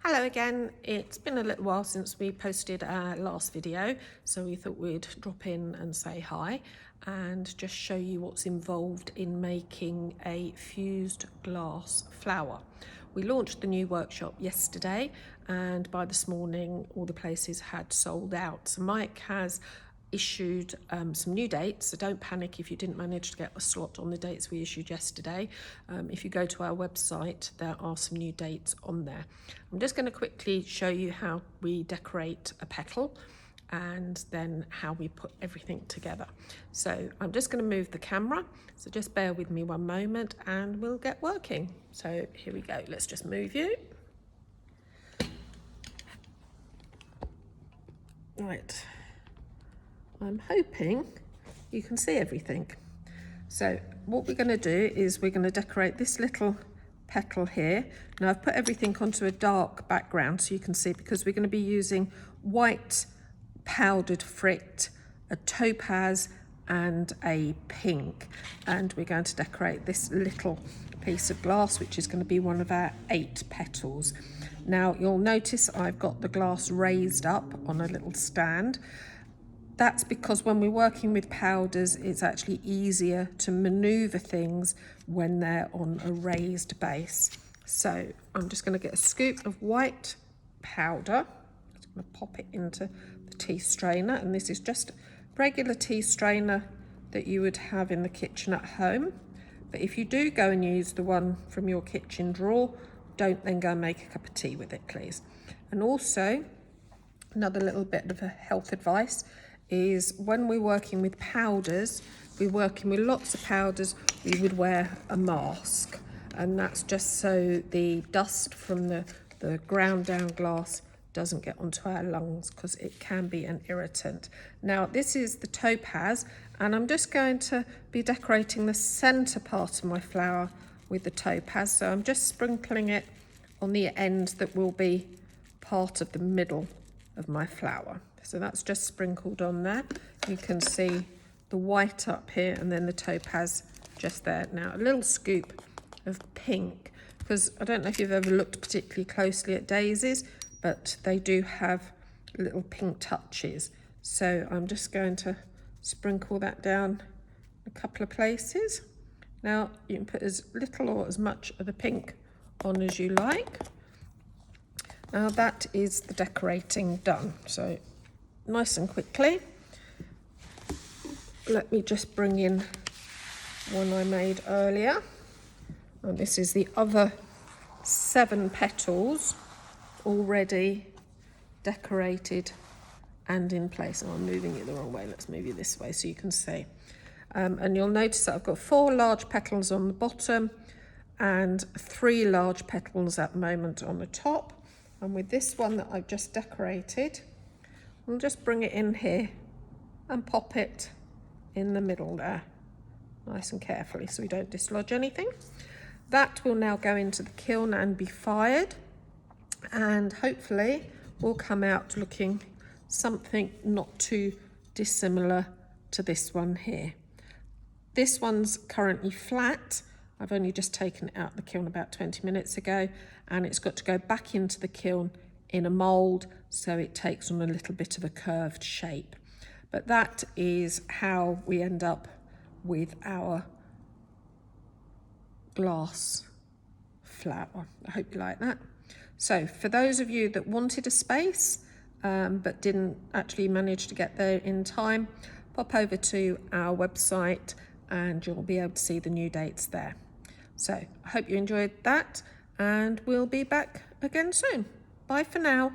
Hello again. It's been a little while since we posted our last video, so we thought we'd drop in and say hi and just show you what's involved in making a fused glass flower. We launched the new workshop yesterday, and by this morning all the places had sold out. So Mike has issued some new dates, so don't panic if you didn't manage to get a slot on the dates we issued yesterday. If you go to our website, there are some new dates on there. I'm just going to quickly show you how we decorate a petal and then how we put everything together. So I'm just going to move the camera, so just bear with me one moment and we'll get working. So here we go, let's just move you. Right. I'm hoping you can see everything. So what we're going to do is we're going to decorate this little petal here. Now I've put everything onto a dark background so you can see, because we're going to be using white powdered frit, a topaz and a pink, and we're going to decorate this little piece of glass, which is going to be one of our 8 petals. Now you'll notice I've got the glass raised up on a little stand. That's because when we're working with powders, it's actually easier to maneuver things when they're on a raised base. So I'm just going to get a scoop of white powder. I'm just going to pop it into the tea strainer, and this is just a regular tea strainer that you would have in the kitchen at home. But if you do go and use the one from your kitchen drawer, don't then go and make a cup of tea with it, please. And also, another little bit of a health advice is when we're working with powders, we're working with lots of powders, we would wear a mask, and that's just so the dust from the ground down glass doesn't get onto our lungs, because it can be an irritant. Now this is the topaz, and I'm just going to be decorating the center part of my flower with the topaz, so I'm just sprinkling it on the end that will be part of the middle of my flower. So that's just sprinkled on there. You can see the white up here and then the topaz just there. Now a little scoop of pink, because I don't know if you've ever looked particularly closely at daisies, but they do have little pink touches. So I'm just going to sprinkle that down a couple of places. Now you can put as little or as much of the pink on as you like. Now that is the decorating done. So nice and quickly, let me just bring in one I made earlier, and this is the other 7 petals already decorated and in place. Oh, I'm moving it the wrong way, let's move you this way so you can see. And you'll notice that I've got 4 large petals on the bottom and 3 large petals at the moment on the top. And with this one that I've just decorated, we'll just bring it in here and pop it in the middle there, nice and carefully so we don't dislodge anything. That will now go into the kiln and be fired, and hopefully will come out looking something not too dissimilar to this one here. This one's currently flat. I've only just taken it out of the kiln about 20 minutes ago, and it's got to go back into the kiln in a mould so it takes on a little bit of a curved shape. But that is how we end up with our glass flower. I hope you like that. So for those of you that wanted a space but didn't actually manage to get there in time, pop over to our website and you'll be able to see the new dates there. So I hope you enjoyed that, and we'll be back again soon. Bye for now.